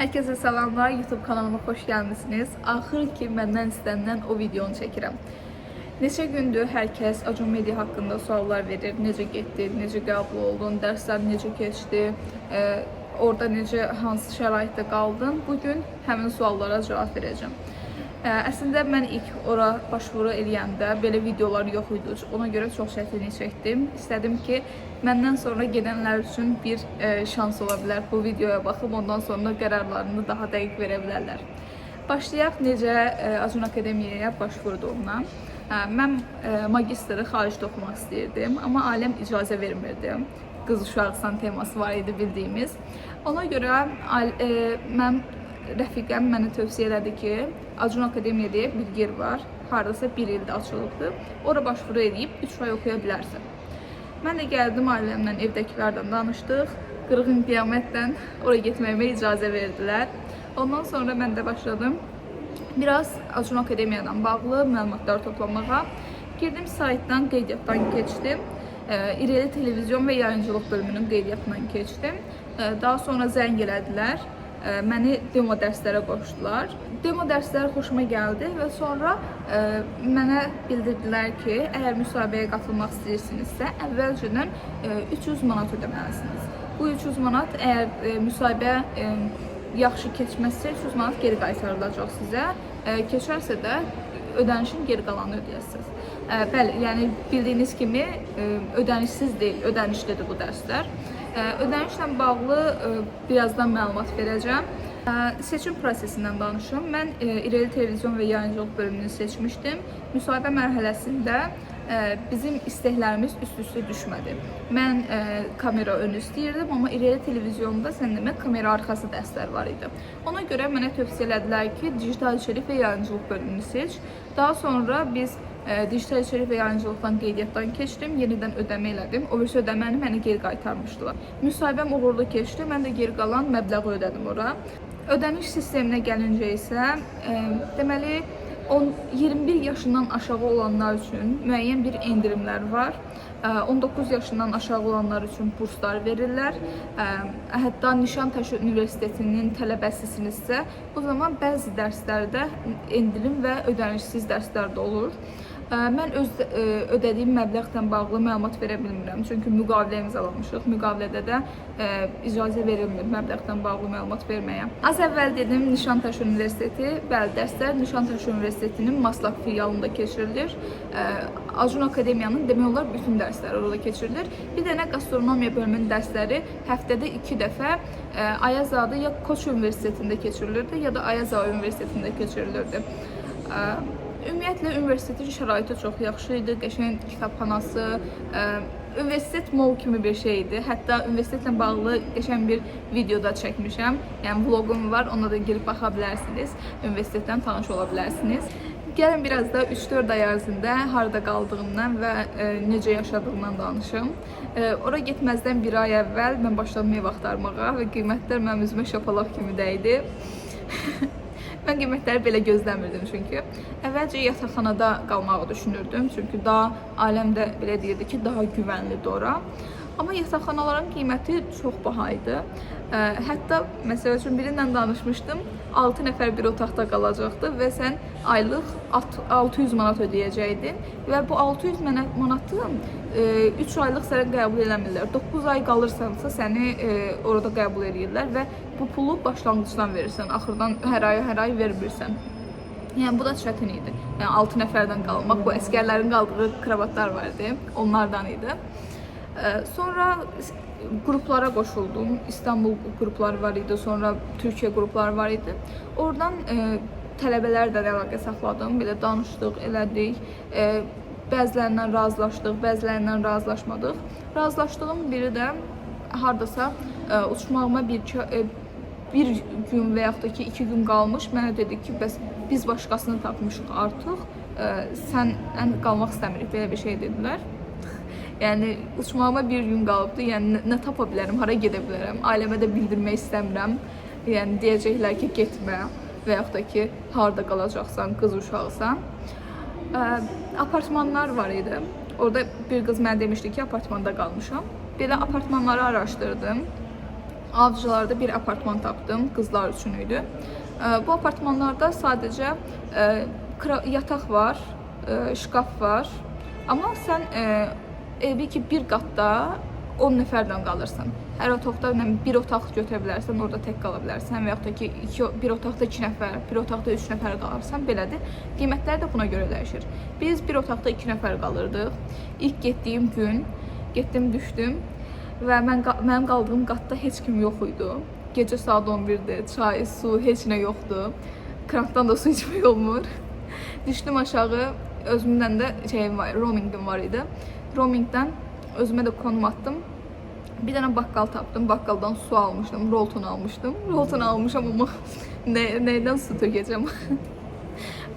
Herkese selamlar. YouTube kanalıma hoş gelmişsiniz. Axır ki məndən istənilən o videonu çəkirəm. Neçə gündür hər kəs Acun Media haqqında suallar verir. Necə getdi, necə qəbul oldun, dərslər necə keçdi, orada necə, hansı şəraitdə qaldın? Bugün həmin suallara cavab verəcəm. Əslində mən ilk ora başvuru eləyəndə belə videolar yox idi. Ona görə çox çətinlik çəkdim. İstədim ki, məndən sonra gedənlər üçün bir şans ola bilər. Bu videoya baxıb ondan sonra qərarlarını daha dəqiq verə bilərlər. Başlayaq necə Acun Akademiyaya başvurduğumdan. Mən magistri xaricdə oxumaq istəyirdim, amma ailəm icazə vermirdi. Qız uşaqsan teması var idi bildiyimiz. Ona görə mən rəfiqəm mənə tövsiyə elədi ki, Acun Akademiya deyə bir yer var, haradasa bir ildə açılıbdır. Ora başvuru edib 3 ay oxuya bilərsən. Mən də gəldim ailəmlə, evdəkilərdən danışdıq. Qırğın qiyamətdən oraya getməyimə icazə verdilər. Ondan sonra mən də başladım biraz Acun Akademiyadan bağlı məlumatlar toplamağa. Girdim saytdan, qeydiyyatdan keçdim. İrəli televizyon və yayıncılıq bölümünün qeydiyyatından keçdim. Daha sonra zəng elədilər. Məni demo dərslərə qoşdular. Demo dərslər xoşuma gəldi və sonra mənə bildirdilər ki, əgər müsahibəyə qatılmaq istəyirsinizsə, əvvəlcədən 300 manat ödəməlisiniz. Bu 300 manat əgər müsahibə yaxşı keçməzsə 300 manat geri qaytarılacaq sizə. Keçərsə də ödənişin geri qalanını ödəyəsiniz. Bəli, yəni bildiyiniz kimi ödənişsiz deyil, ödənişlidir bu dərslər. Ödənişlə bağlı birazdan məlumat verəcəm. Seçim prosesindən danışım. Mən İrəli televizyon və yayıncılıq bölümünü seçmişdim. Müsahibə mərhələsində bizim istəklərimiz üst-üstə düşmədi. Mən kamera önü istəyirdim, amma İrəli televizyonda sən demək kamera arxası dərslər var idi. Ona görə mənə tövsiyə elədilər ki, digital içerik və yayıncılıq bölümünü seç. Daha sonra biz digital içerik və yayıncılıqdan qeydiyyatdan keçdim, yenidən ödəmə elədim. O birisi ödəməni mənə geri qaytarmışdılar. Müsahibəm uğurlu keçdi, mən də geri qalan məbləği ödədim ora. Ödəniş sisteminə gəlincə isə, deməli, 21 yaşından aşağı olanlar üçün müəyyən bir endirimlər var. 19 yaşından aşağı olanlar üçün burslar verirlər. Hətta Nişantaşı Universitetinin tələbəsisinizsə, o zaman bəzi dərslərdə endirim və ödənişsiz dərslər də olur. Mən ödədiyim məbləğdən bağlı məlumat verə bilmirəm, çünki müqavilə imzalamışıq. Müqavilədə də icazə verilmir məbləğdən bağlı məlumat verməyə. Az əvvəl dedim Nişantaşı Universiteti, bəli, dərslər Nişantaşı Universitetinin Maslak filialında keçirilir. Acun Akademiyanın demək olar bütün dərsləri orada keçirilir. Bir dənə gastronomiya bölümünün dərsləri həftədə 2 dəfə Ayazadə ya Koç Universitetində keçirilirdi, ya da Ayaza Universitetində keçirilirdi. Ümumiyyətlə, universitetin şəraiti çox yaxşı idi, qəşəng kitabxanası, universitet mall kimi bir şey idi. Hətta universitetlə bağlı qəşəng bir video da çəkmişəm, yəni vlogum var, ona da girib baxa bilərsiniz, universitetdən tanış ola bilərsiniz. Gəlin biraz da 3-4 ay ərzində harada qaldığımdan və necə yaşadığımdan danışım. Ora getməzdən bir ay əvvəl mən başladım ev axtarmağa və qiymətlər mənim üzümə şapalaq kimi dəydi. Mən qiymətləri belə gözləmirdim çünki. Əvvəlcə yataqxanada qalmağı düşünürdüm, çünki daha ailəm də belə deyirdi ki, daha güvənlidir ora. Amma yataqxanaların qiyməti çox baha idi. Hətta, məsəl üçün, birindən danışmışdım, 6 nəfər bir otaqda qalacaqdı və sən aylıq 600 manat ödəyəcəkdin və bu 600 manatı 3 aylıq sənə qəbul eləmirlər. 9 ay qalırsansa səni orada qəbul edirlər və bu pulu başlanğıcdan verirsən, axırdan hər ay vermirsən. Yəni, bu da çətin idi. Yəni, 6 nəfərdən qalmaq, bu əskərlərin qaldığı kravatlar vardı, onlardan idi. Sonra qruplara qoşuldum. İstanbul qrupları var idi, sonra Türkiyə qrupları var idi. Oradan tələbələrlə əlaqə saxladım, belə danışdıq, elədik. Bəzilərindən razılaşdıq, bəzilərindən razılaşmadıq. Razılaşdığım biri də hardasa uçmağıma bir gün və yaxud da ki 2 gün qalmış mənə dedi ki, bəs biz başqasını tapmışıq artıq, sən qalmaq istəmirik, belə bir şey dedilər. Yəni, uçmağıma bir gün qalıbdı, yəni nə tapa bilərəm, hara gedə bilərəm, ailəmə də bildirmək istəmirəm. Yəni, deyəcəklər ki, getmə və yaxud da ki, harada qalacaqsan, qız uşaqsan. Apartmanlar var idi. Orada bir qız mənə demişdi ki, apartmanda qalmışam. Belə apartmanları araşdırdım. Avcılarda bir apartman tapdım, qızlar üçün idi. Bu apartmanlarda sadəcə yataq var, şkaf var. Amma sən evi ki bir qatda 10 nəfərlə qalırsan. Hər otaqda bir otaq götürə bilərsən, orada tək qala bilərsən və yaxud da ki bir otaqda 2 nəfər, bir otaqda 3 nəfər qalarsan, belədir. Qiymətlər də buna görə dəyişir. Biz bir otaqda 2 nəfər qalırdıq. İlk getdiyim gün getdim, düşdüm və mənim qaldığım qatda heç kim yox idi. Gecə saat 11-dir, çay, su, heç nə yoxdur. Krankdan da su içmək olmur. Düşdüm aşağı, özümdən də şeyim var, roamingim var idi. Roamingdən özümə də konum atdım. Bir dənə bakkal tapdım. Bakkaldan su almışdım, Rolton almışdım. Rolton almışam ama neydən su tökəcəm?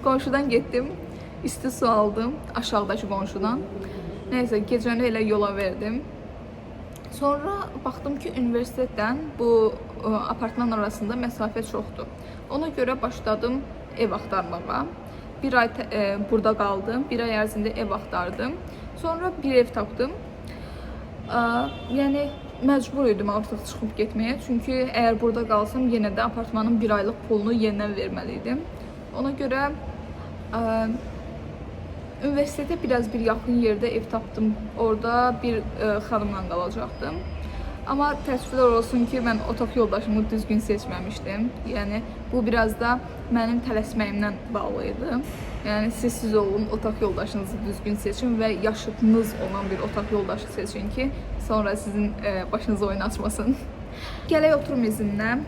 Qonşudan getdim, isti su aldım aşağıdakı qonşudan. Neyse gecəni elə yola verdim. Sonra baxdım ki, universitetdən bu apartman arasında məsafə çoxdur. Ona görə başladım ev axtarmağa. Bir ay burada qaldım, bir ay ərzində ev axtardım. Sonra bir ev tapdım. Yəni məcbur idim artıq çıxıb getməyə. Çünki əgər burada qalsam yenə də apartmanın bir aylıq pulunu yenidən verməliydim. Ona görə üniversitetə biraz bir yaxın yerdə ev tapdım. Orada bir xanımla qalacaqdım. Amma təəssüflər olsun ki, mən otaq yoldaşımı düzgün seçməmişdim. Yəni bu biraz da mənim tələsməyimdən bağlı idi. Yəni siz olun, otaq yoldaşınızı düzgün seçin və yaşıtınız olan bir otaq yoldaşı seçin ki, sonra sizin başınızı oynatmasın. Gələk oturum izinə.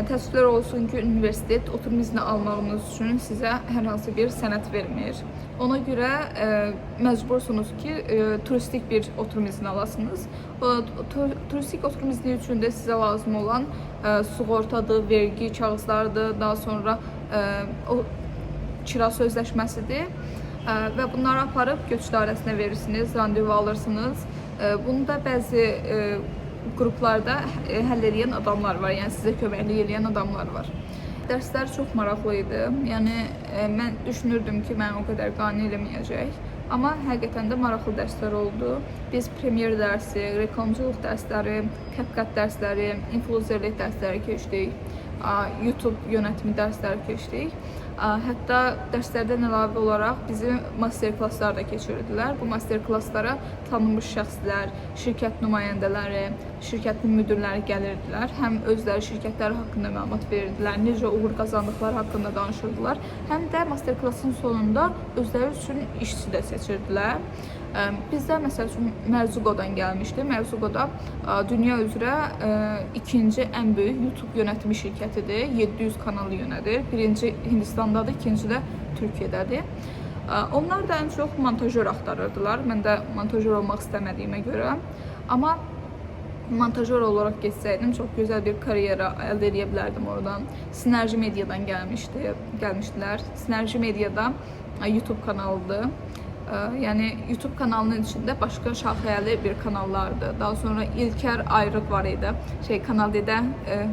Təəssüflər olsun ki, universitet oturum izni almağınız üçün sizə hər hansı bir sənəd vermir. Ona görə məcbursunuz ki, turistik bir oturum izni alasınız. Turistik oturum izni üçün də sizə lazım olan sığortadır, vergi kağızlarıdır, daha sonra kira sözləşməsidir və bunları aparıb köç idarəsinə verirsiniz, randevu alırsınız. Bunu da bəzi qruplarda həll edən adamlar var, yəni sizə köməklik edən adamlar var. Dərslər çox maraqlı idi. Yəni mən düşünürdüm ki, mən o qədər qane eləməyəcək. Amma həqiqətən də maraqlı dərslər oldu. Biz premyer dərsi, reklamcılıq dərsləri, CapCut dərsləri, influencerlik dərsləri keçdik. YouTube yönətimi dərsləri keçdik. Hətta dərslərdən əlavə olaraq bizim master klasslar da keçirdilər. Bu master klasslara tanınmış şəxslər, şirkət nümayəndələri, şirkətin müdirləri gəlirdilər. Həm özləri şirkətləri haqqında məlumat verirdilər, necə uğur qazandıqları haqqında danışırdılar. Həm də master klassın sonunda özləri üçün işçi də seçirdilər. Bizdə məsəl üçün Merzuqodan gəlmişdi. Merzuqoda dünya üzrə ikinci ən böyük YouTube yönətimi şirkətidir. 700 kanalı yönədir. Birinci Hindistandadır, ikinci də Türkiyədədir. Onlar da ən çox montajör axtarırdılar. Mən də montajör olmaq istəmədiyimə görə. Amma montajör olaraq geçsəydim çox gözəl bir karyera əldə edə bilərdim oradan. Sinerji Mediadan gəlmişdilər. Sinerji Mediada YouTube kanalıdır. Yəni YouTube kanalının içində başqa şaxəli bir kanallardı. Daha sonra İlker Ayrıq var idi. Kanal D'də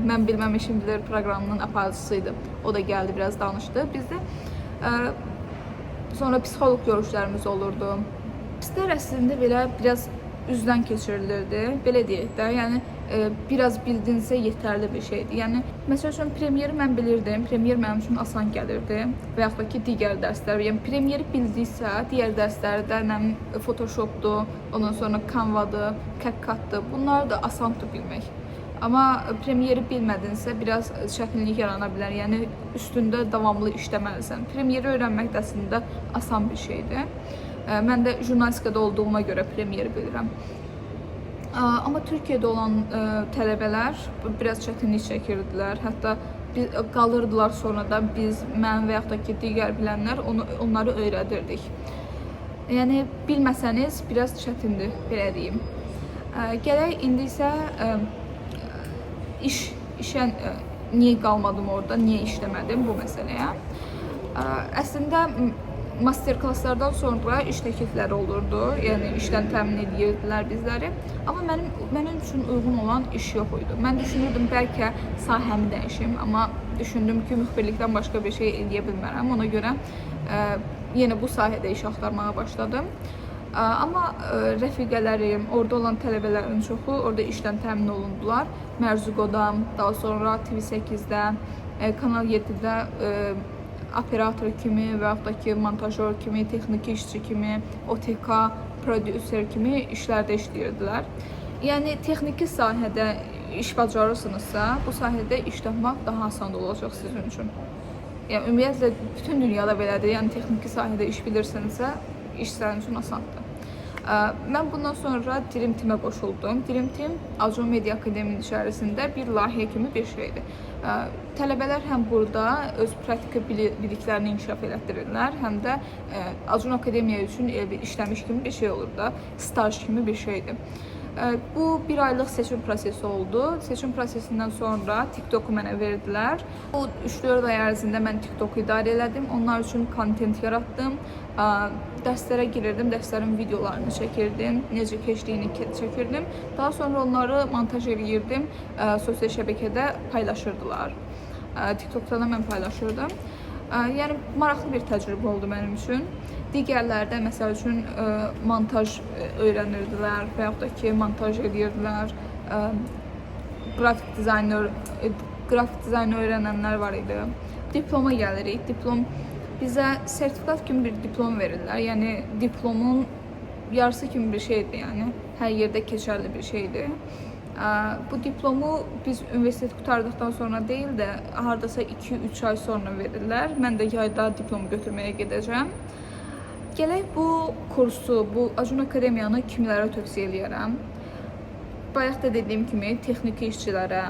Mən Bilməm İşim Bilir proqramının aparıcısıydı. O da gəldi, biraz danışdı. Bizdə sonra psixoloq görüşlərimiz olurdu. Dərslər əslində belə biraz üzdən keçirilirdi. Belə deyək də, yəni biraz bildinsə yetərli bir şeydir. Yəni məsəl üçün premyeri mən bilirdim. Premyer mənim üçün asan gəlirdi və yaxud da ki digər dərslər. Yəni premyeri bildiksə, digər dərslərdə nə Photoshopdur, ondan sonra Canva-dır, CapCut-dır. Bunlar da asandır bilmək. Amma premyeri bilmədinsə biraz çətinlik yarana bilər. Yəni üstündə davamlı işləməlisən. Premyeri öyrənmək də əslində asan bir şeydir. Mən də jurnalistikada olduğuma görə premyeri bilirəm. Amma Türkiyədə olan tələbələr biraz çətinlik çəkirdilər. Hətta qalırdılar sonra da biz, mən və yaxud da ki digər bilənlər onları öyrədirdik. Yəni bilməsəniz biraz çətindir, belə deyim. Gələk indi isə işə niyə qalmadım orada, niyə işləmədim bu məsələyə. Əslində master klasslardan sonra iş təklifləri olurdu. Yəni işdən təmin edirdilər bizləri. Amma mənim üçün uyğun olan iş yox idi. Mən düşünürdüm bəlkə sahəmi dəyişim, amma düşündüm ki müxbirlikdən başqa bir şey edə bilmərəm. Ona görə yenə bu sahədə iş axtarmağa başladım. Amma rəfiqələrim, orada olan tələbələrin çoxu orada işdən təmin olundular. Mərzuqoda, daha sonra TV8-də, Kanal 7-də operator kimi və yaxud da ki, montajör kimi, texniki işçi kimi, OTK, prodüser kimi işlərdə işləyirdilər. Yəni, texniki sahədə iş bacarırsınızsa, bu sahədə iş tapmaq daha asan olacaq sizin üçün. Yəni, ümumiyyətlə, bütün dünyada belədir. Yəni, texniki sahədə iş bilirsinizsə, iş sənin üçün asandır. Mən bundan sonra Dream Team-ə qoşuldum. Dream Team Acun Media Akademinin içərisində bir layihə kimi bir şeydir. Tələbələr həm burada öz praktiki biliklərini inkişaf elətdirirlər, həm də Acun Akademiya üçün işləmiş kimi bir şey olur da, staj kimi bir şeydir. Bu bir aylıq seçim prosesi oldu. Seçim prosesindən sonra TikTok-u mənə verdilər. Bu 3-4 ay ərzində mən TikTok-u idarə elədim. Onlar üçün kontent yaratdım. Dərslərə girirdim, dərslərin videolarını çəkirdim, necə keçdiyini çəkirdim. Daha sonra onları montaj edirdim, sosial şəbəkədə paylaşırdılar. TikTok'da da mən paylaşırdım. Yəni, maraqlı bir təcrübə oldu mənim üçün. Digərlərdə, məsəl üçün, montaj öyrənirdilər və yaxud da ki, montaj edirdilər. Qrafik dizayn öyrənənlər var idi. Diploma gəlirik. Diplom bizə sertifikat kimi bir diplom verirlər. Yəni, diplomun yarısı kimi bir şeydir. Yəni, hər yerdə keçərli bir şeydir. Bu diplomu biz universitet qutardıqdan sonra deyil də, hardasa 2-3 ay sonra verirlər. Mən də yayda diplomu götürməyə gedəcəm. Gələk bu kursu, bu Acun Akademiyanı kimlərə tövsiyə eləyərəm? Bayaq da dediyim kimi, texniki işçilərə,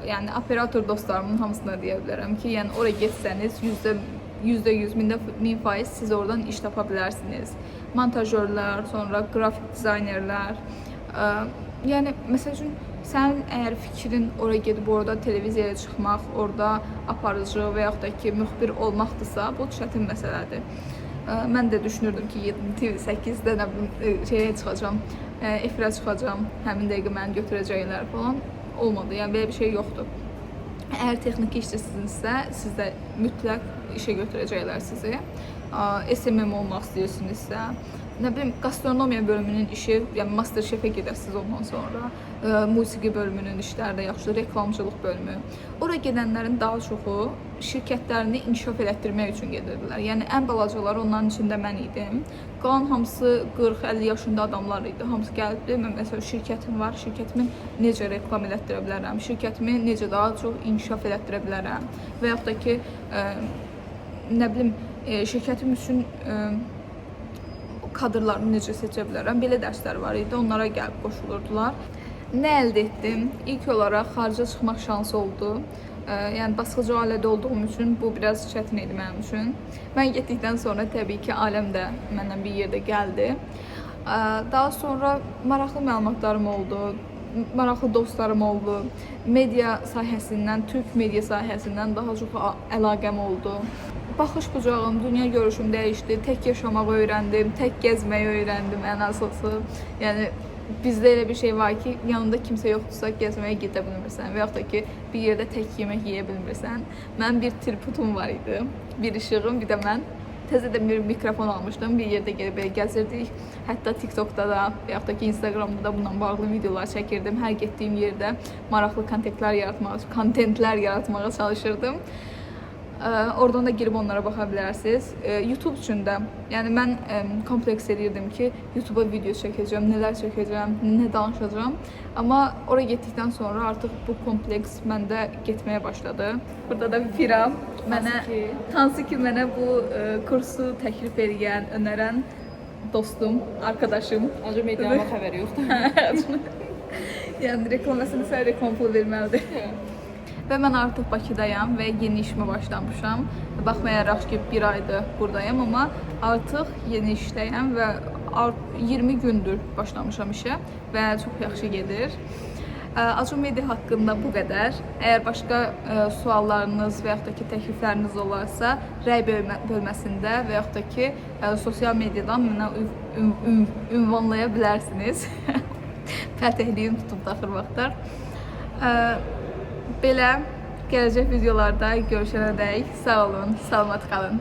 yəni operator dostlarımın hamısına deyə bilərəm ki, yəni oraya getsəniz, %100, 1000% siz oradan iş tapa bilərsiniz. Montajörlər, sonra qrafik dizaynerlər. Yəni, məsəl üçün, sənin əgər fikrin oraya gedib orada televiziyaya çıxmaq, orada aparıcı və yaxud da ki, müxbir olmaqdırsa, bu çətin məsələdir. Mən də düşünürdüm ki, TV8-də şeyə çıxacam, efirə çıxacam, həmin dəqiqə məni götürəcəklər falan. Olmadı, yəni belə bir şey yoxdur. Əgər texniki işçisinizsə, sizdə mütləq işə götürəcəklər sizi. SMM olmaq istəyirsinizsə, nə bilim, gastronomiya bölümünün işi, yəni Masterchef-ə gedəsiniz ondan sonra, musiqi bölümünün işləri də yaxşıdır, reklamcılıq bölümü. Oraya gedənlərin daha çoxu şirkətlərini inkişaf elətdirmək üçün gedirdilər. Yəni, ən balacaları onların içində mən idim. Qalan hamısı 40-50 yaşında adamlar idi. Hamısı gəlibdi, mən məsələn, şirkətim var, şirkətimi necə reklam elətdirə bilərəm, şirkətimi necə daha çox inkişaf elətdirə bilərəm və yaxud da ki, nə bilim, şirkətim üçün kadrlarını necə seçə bilərəm. Belə dərslər var idi, onlara gəlib qoşulurdular. Nə əldə etdim? İlk olaraq xarica çıxmaq şansı oldu. Yəni, basqıcı ailədə olduğum üçün bu biraz çətin idi mənim üçün. Mən getdikdən sonra təbii ki, ailəm də məndən bir yerdə gəldi. Daha sonra maraqlı məlumatlarım oldu, maraqlı dostlarım oldu. Media sahəsindən, Türk media sahəsindən daha çox əlaqəm oldu. Baxış bucağım, dünya görüşüm dəyişdi, tək yaşamağı öyrəndim, tək gəzməyi öyrəndim ən əsası. Yəni, bizdə elə bir şey var ki, yanında kimsə yoxdursa gəzməyə gedə bilmirsən və yaxud da ki, bir yerdə tək yemək yeyə bilmirsən. Mənim bir tripodum var idi, bir işığım, bir də mən təzədən bir mikrofon almışdım, bir yerdə gəlib gəzirdik. Hətta TikTok'da da və yaxud da ki, Instagram'da da bununla bağlı videolar çəkirdim. Hər getdiyim yerdə maraqlı kontentlər yaratmağa çalışırdım. Oradan da girib onlara baxa bilərsiniz. YouTube üçün də, yəni mən kompleks edirdim ki, YouTube'a video çəkəcəm, nələr çəkəcəm, nə danışacağam. Amma oraya getdikdən sonra artıq bu kompleks məndə getməyə başladı. Burada da Firam, hansı ki mənə bu kursu təklif edən, önərən dostum, arkadaşım. Acı mediama xəbəri yoxdur. Yəni reklamasını sən reklam pulu verməlidir. Və mən artıq Bakıdayam və yeni işimə başlamışam. Baxmayaraq ki, bir aydır buradayam, amma artıq yeni işdəyəm və 20 gündür başlamışam işə və çox yaxşı gedir. Acun Media haqqında bu qədər. Əgər başqa suallarınız və yaxud da ki, təklifləriniz olarsa, rəy bölməsində və yaxud da ki, sosial mediadan mənə ünvanlaya bilərsiniz. Fərtəhliyim tutub daxır vaxtlar. Belə gələcək videolarda görüşənədək sağ olun, salamat qalın.